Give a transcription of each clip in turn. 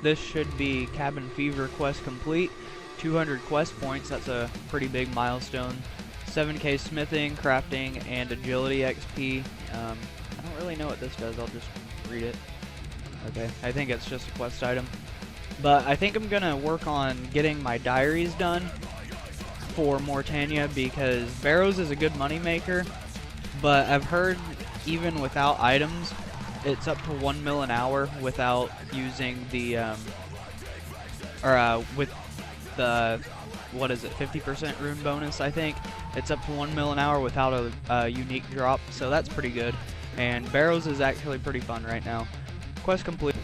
This should be Cabin Fever quest complete. 200 quest points, that's a pretty big milestone. 7k smithing, crafting, and agility XP. I don't really know what this does, I'll just read it. Okay, I think it's just a quest item. But I think I'm gonna work on getting my diaries done for Mortania because Barrows is a good money maker, but I've heard even without items, it's up to 1 mil an hour without using the, with the, what is it, 50% rune bonus, I think. It's up to 1 mil an hour without a unique drop, so that's pretty good. And Barrows is actually pretty fun right now. Quest complete.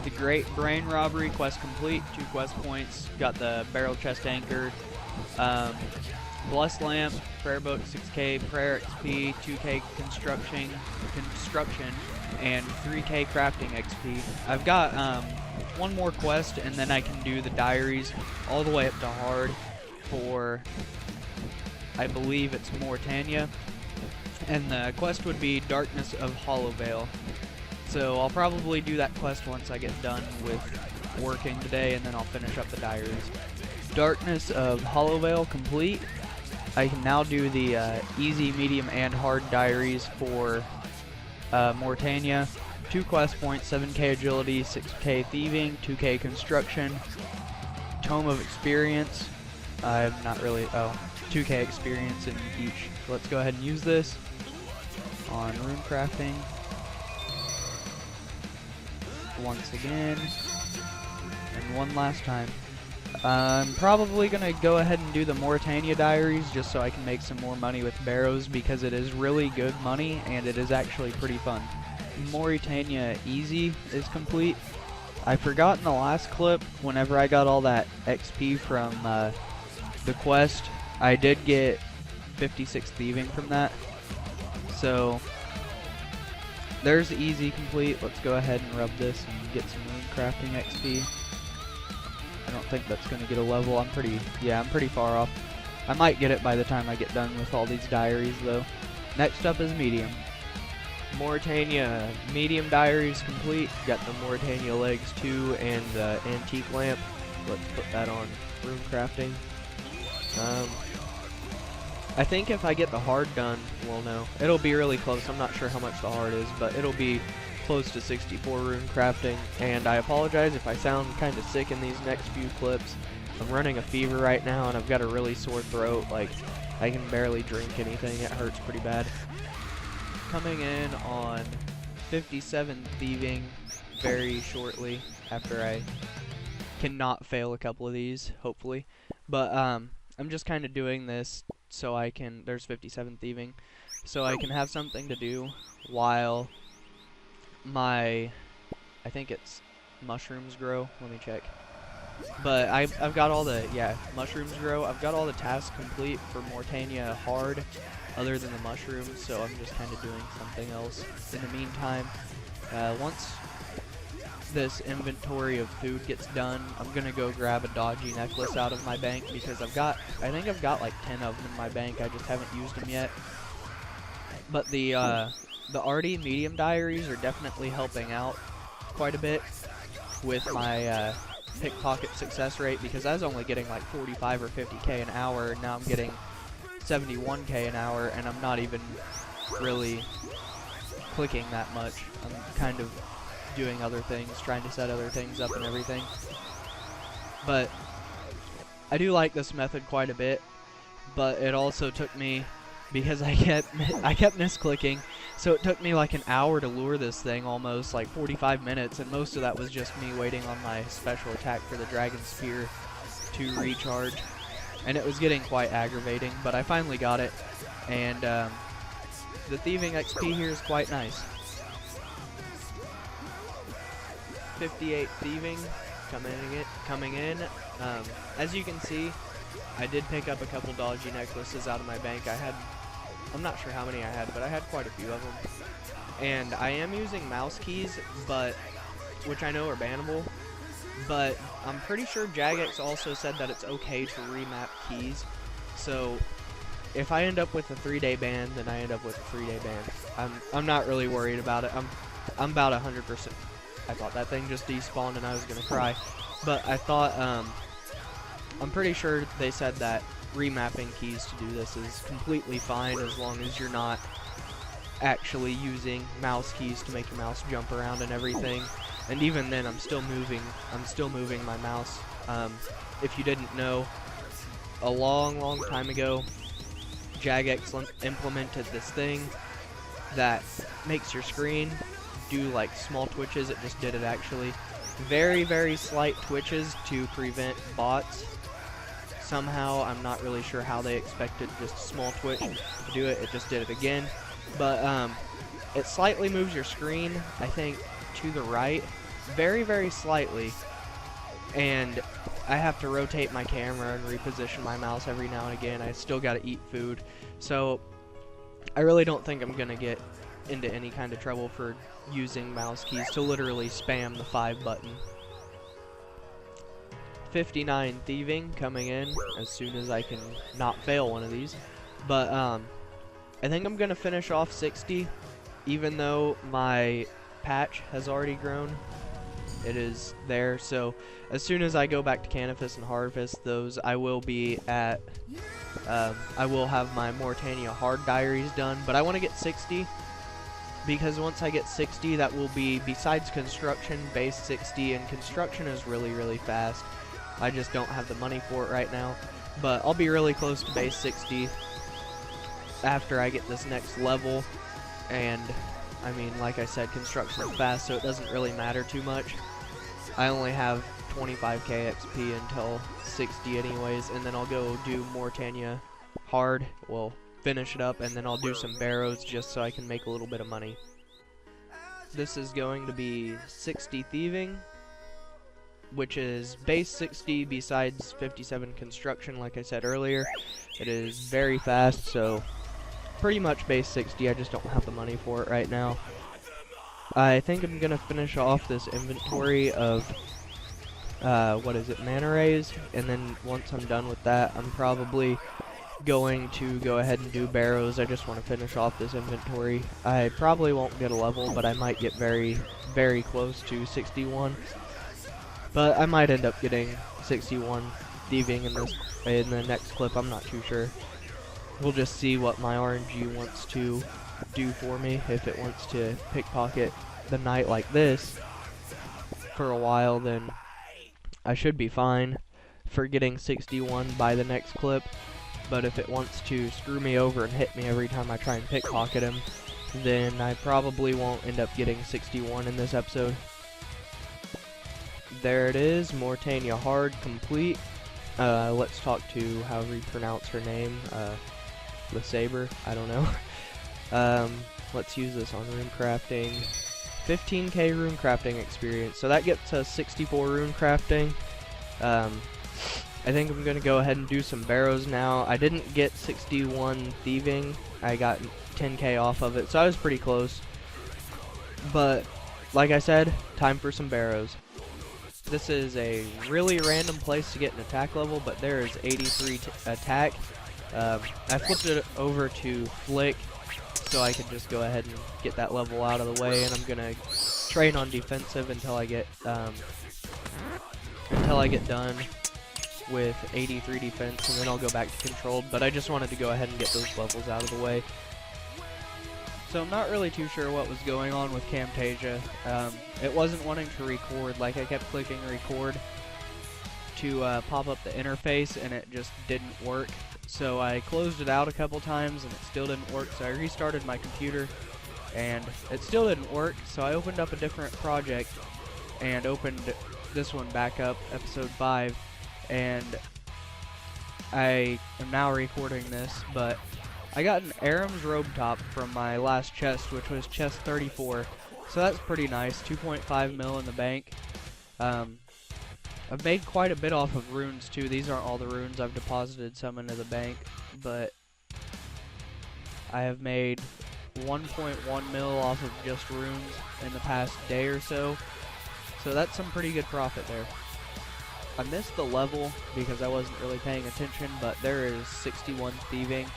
The Great Brain Robbery quest complete. 2 quest points. Got the barrel chest anchor. Blessed Lamp, Prayer Book 6k, Prayer XP, 2k construction, and 3k crafting XP. I've got one more quest, and then I can do the diaries all the way up to hard for, I believe it's Mortania. And the quest would be Darkness of Hollowvale. So I'll probably do that quest once I get done with working today, and then I'll finish up the diaries. Darkness of Hollowvale complete. I can now do the easy, medium, and hard diaries for Mortania. 2 quest points, 7k agility, 6k thieving, 2k construction, Tome of Experience. I'm not really, 2k experience in each. So let's go ahead and use this on rune crafting. Once again, and one last time. I'm probably gonna go ahead and do the Mortania diaries just so I can make some more money with Barrows because it is really good money and it is actually pretty fun. Mortania Easy is complete. I forgot in the last clip, whenever I got all that XP from the quest, I did get 56 thieving from that. So there's Easy complete. Let's go ahead and rub this and get some rune crafting XP. I don't think that's going to get a level. I'm pretty far off. I might get it by the time I get done with all these diaries though. Next up is medium. Mortania medium diaries complete. Got the Mortania legs 2 and the antique lamp. Let's put that on rune crafting. I think if I get the hard done, well no, it'll be really close. I'm not sure how much the hard is, but it'll be close to 64 rune crafting. And I apologize if I sound kind of sick in these next few clips. I'm running a fever right now and I've got a really sore throat. Like, I can barely drink anything. It hurts pretty bad. Coming in on 57 thieving very shortly after I cannot fail a couple of these, hopefully. But I'm just kind of doing this so I can, there's 57 thieving, so I can have something to do while my, I think it's mushrooms grow. Let me check. But I've got all the, mushrooms grow. I've got all the tasks complete for Mortania hard, other than the mushrooms, so I'm just kind of doing something else in the meantime. Once this inventory of food gets done, I'm gonna go grab a dodgy necklace out of my bank because I think I've got like 10 of them in my bank. I just haven't used them yet. But the Arty medium diaries are definitely helping out quite a bit with my pickpocket success rate because I was only getting like 45 or 50k an hour, and now I'm getting 71k an hour, and I'm not even really clicking that much. I'm kind of doing other things, trying to set other things up and everything. But I do like this method quite a bit, but it also took me, because I kept misclicking, so it took me like an hour to lure this thing, almost like 45 minutes, and most of that was just me waiting on my special attack for the Dragon Spear to recharge, and it was getting quite aggravating, but I finally got it, and the thieving XP here is quite nice. 58 thieving coming in. As you can see, I did pick up a couple dodgy necklaces out of my bank. I'm not sure how many I had, but I had quite a few of them. And I am using mouse keys, which I know are bannable, but I'm pretty sure Jagex also said that it's okay to remap keys. So if I end up with a 3-day ban, then I end up with a 3-day ban. I'm not really worried about it. I'm about 100%. I thought that thing just despawned and I was gonna cry. But I thought, I'm pretty sure they said that remapping keys to do this is completely fine as long as you're not actually using mouse keys to make your mouse jump around and everything. And even then, I'm still moving my mouse. If you didn't know, a long time ago, Jagex implemented this thing that makes your screen do like small twitches. It just did it actually. Very slight twitches to prevent bots. Somehow, I'm not really sure how they expected just a small twitch to do it. It just did it again. But it slightly moves your screen, I think, to the right, very slightly, and I have to rotate my camera and reposition my mouse every now and again. I still gotta eat food, so I really don't think I'm gonna get into any kind of trouble for using mouse keys to literally spam the 5 button. 59 thieving coming in as soon as I can not fail one of these, but I think I'm gonna finish off 60, even though my patch has already grown. It is there, so as soon as I go back to Canifis and harvest those, I will be at, I will have my Mortania hard diaries done, but I want to get 60, because once I get 60, that will be, besides construction, base 60, and construction is really fast. I just don't have the money for it right now, but I'll be really close to base 60 after I get this next level, and I mean, like I said, construction is fast, so it doesn't really matter too much. I only have 25k XP until 60 anyways, and then I'll go do Mortania hard, well, finish it up, and then I'll do some barrows just so I can make a little bit of money. This is going to be 60 thieving, which is base 60 besides 57 construction, like I said earlier. It is very fast, so pretty much base 60, I just don't have the money for it right now. I think I'm gonna finish off this inventory of, what is it, mana rays, and then once I'm done with that, I'm probably going to go ahead and do barrows. I just want to finish off this inventory. I probably won't get a level, but I might get very close to 61. But I might end up getting 61 thieving in the next clip, I'm not too sure. We'll just see what my RNG wants to do for me. If it wants to pickpocket the night like this for a while, then I should be fine for getting 61 by the next clip. But if it wants to screw me over and hit me every time I try and pickpocket him, then I probably won't end up getting 61 in this episode. There it is, Mortania hard complete. Let's talk to however you pronounce her name. The Saber, I don't know. Let's use this on rune crafting. 15k rune crafting experience, so that gets us 64 rune crafting. I think I'm gonna go ahead and do some barrows now. I didn't get 61 thieving, I got 10k off of it, so I was pretty close. But like I said, time for some barrows. This is a really random place to get an attack level, but there is 83 attack. I flipped it over to Flick so I can just go ahead and get that level out of the way, and I'm gonna train on defensive until I get done with 83 defense, and then I'll go back to controlled. But I just wanted to go ahead and get those levels out of the way. So I'm not really too sure what was going on with Camtasia. It wasn't wanting to record. Like, I kept clicking record to pop up the interface, and it just didn't work. So I closed it out a couple times, and it still didn't work. So I restarted my computer, and it still didn't work. So I opened up a different project and opened this one back up, episode 5, and I am now recording this. But I got an Aram's robe top from my last chest, which was chest 34. So that's pretty nice. 2.5 mil in the bank. I've made quite a bit off of runes too. These aren't all the runes. I've deposited some into the bank, but I have made 1.1 mil off of just runes in the past day or so. So that's some pretty good profit there. I missed the level because I wasn't really paying attention, but there is 61 thieving.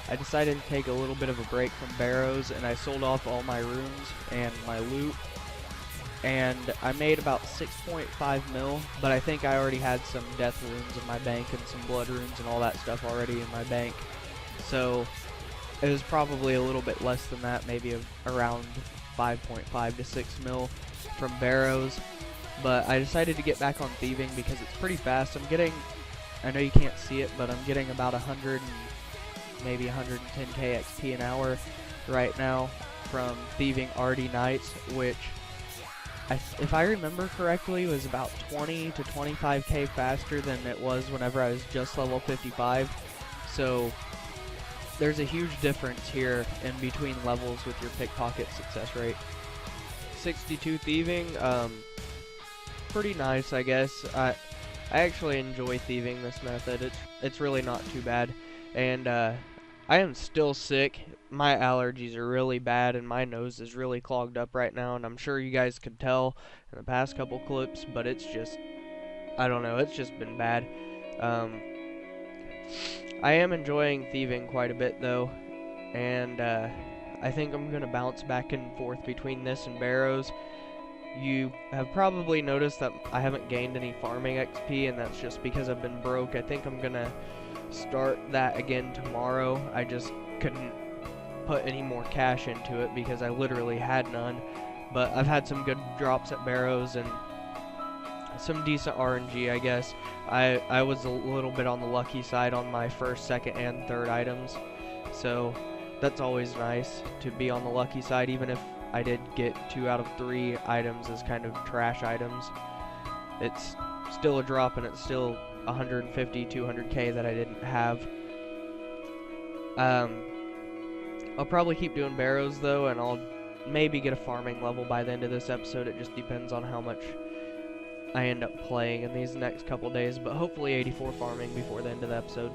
I decided to take a little bit of a break from barrows, and I sold off all my runes and my loot. and I made about 6.5 mil, but I think I already had some death runes in my bank and some blood runes and all that stuff already in my bank. So it was probably a little bit less than that, maybe around 5.5 to 6 mil from barrows. But I decided to get back on thieving because it's pretty fast. I'm getting, I know you can't see it, but I'm getting about 100 and maybe 110k XP an hour right now from thieving RD Knights, which, if I remember correctly, was about 20 to 25k faster than it was whenever I was just level 55. So there's a huge difference here in between levels with your pickpocket success rate. 62 thieving, pretty nice, I guess. I actually enjoy thieving this method. It's really not too bad, and I am still sick. My allergies are really bad, and my nose is really clogged up right now, and I'm sure you guys could tell in the past couple clips, but it's just, I don't know, it's just been bad. I am enjoying thieving quite a bit though, and I think I'm gonna bounce back and forth between this and barrows. You have probably noticed that I haven't gained any farming XP, and that's just because I've been broke. I think I'm gonna start that again tomorrow. I just couldn't put any more cash into it because I literally had none, but I've had some good drops at barrows and some decent RNG, I guess. I was a little bit on the lucky side on my first, second, and third items, so that's always nice to be on the lucky side, even if I did get 2 out of 3 items as kind of trash items. It's still a drop, and it's still 150, 200k that I didn't have. I'll probably keep doing barrows though, and I'll maybe get a farming level by the end of this episode. It just depends on how much I end up playing in these next couple days, but hopefully 84 farming before the end of the episode.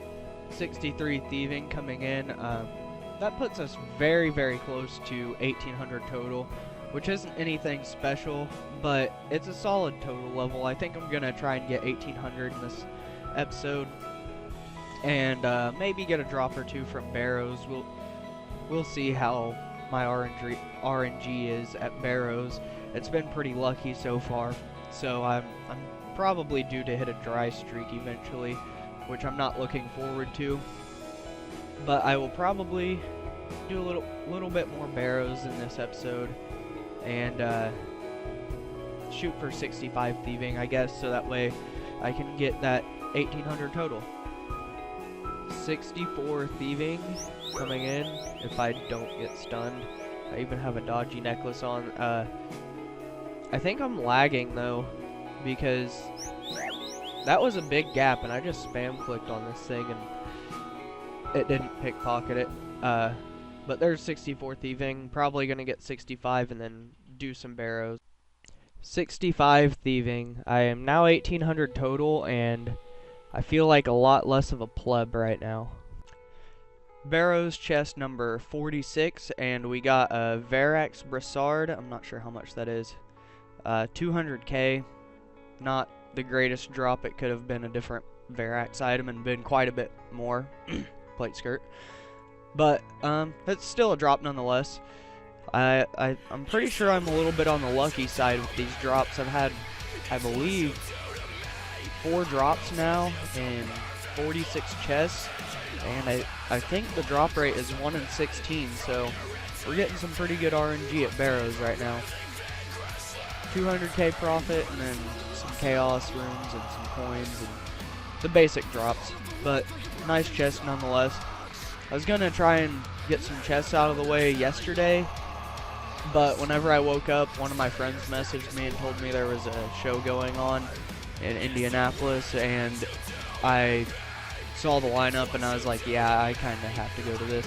63 thieving coming in. That puts us very, very close to 1800 total, which isn't anything special, but it's a solid total level. I think I'm gonna try and get 1800 in this episode, and maybe get a drop or 2 from barrows. We'll see how my RNG is at barrows. It's been pretty lucky so far, so I'm probably due to hit a dry streak eventually, which I'm not looking forward to. But I will probably do a little bit more barrows in this episode, and shoot for 65 thieving, I guess, so that way I can get that 1800 total. 64 thieving coming in if I don't get stunned. I even have a dodgy necklace on. I think I'm lagging though, because that was a big gap and I just spam clicked on this thing and it didn't pickpocket it. But there's 64 thieving, probably gonna get 65 and then do some barrows. 65 thieving. I am now 1800 total, and I feel like a lot less of a pleb right now. Barrows chest number 46, and we got a Verax Brassard. I'm not sure how much that is. 200k. Not the greatest drop. It could have been a different Verax item and been quite a bit more. Plate skirt. But it's still a drop nonetheless. I'm pretty sure I'm a little bit on the lucky side with these drops. I've had, I believe, 4 drops now and 46 chests, and I think the drop rate is 1 in 16, so we're getting some pretty good RNG at barrows right now. 200k profit, and then some chaos runes and some coins and the basic drops, but nice chest nonetheless. I was gonna try and get some chests out of the way yesterday, but whenever I woke up, one of my friends messaged me and told me there was a show going on in Indianapolis, and I saw the lineup and I was like, yeah, I kind of have to go to this.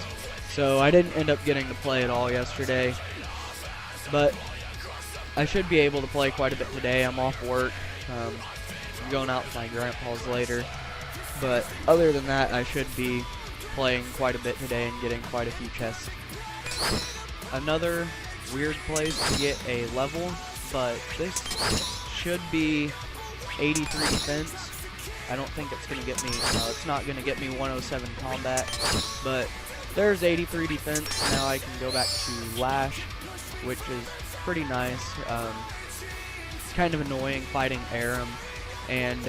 So I didn't end up getting to play at all yesterday, but I should be able to play quite a bit today. I'm off work. I'm going out with my grandpa's later, but other than that, I should be playing quite a bit today and getting quite a few chests. Another weird place to get a level, but this should be 83 defense. I don't think it's gonna get me, it's not gonna get me 107 combat, but there's 83 defense. Now I can go back to Lash, which is pretty nice. kind of annoying fighting Aram and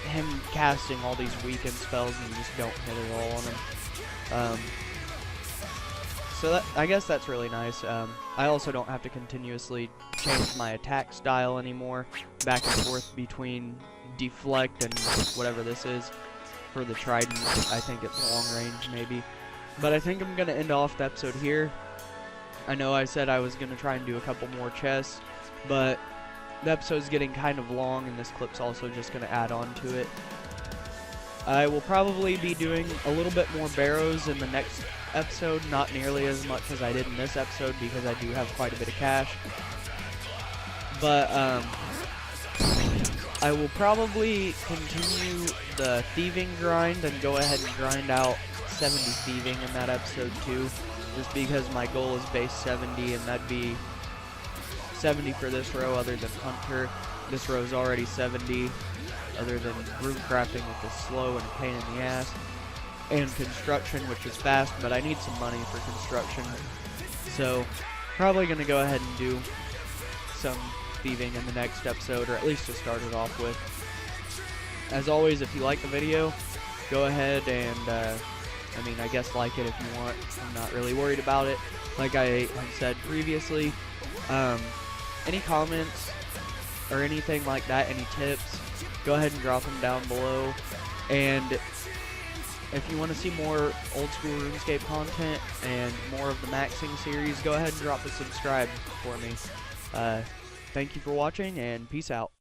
him casting all these weakened spells and you just don't hit it all on him. So that, I guess that's really nice. I also don't have to continuously change my attack style anymore, back and forth between deflect and whatever this is for the trident. I think it's long range maybe. But I think I'm going to end off the episode here. I know I said I was going to try and do a couple more chests, but the episode's getting kind of long and this clip's also just going to add on to it. I will probably be doing a little bit more barrows in the next episode, not nearly as much as I did in this episode because I do have quite a bit of cash. But I will probably continue the thieving grind and go ahead and grind out 70 thieving in that episode too, just because my goal is base 70 and that'd be 70 for this row other than Hunter. This row's already 70 other than rune crafting, which is slow and a pain in the ass, and construction, which is fast, but I need some money for construction, so probably going to go ahead and do some thieving in the next episode, or at least to start it off with. As always, if you like the video, go ahead and, I mean, I guess like it if you want. I'm not really worried about it. Like I had said previously, any comments or anything like that, any tips, go ahead and drop them down below. And if you want to see more old school RuneScape content and more of the maxing series, go ahead and drop a subscribe for me. Thank you for watching, and peace out.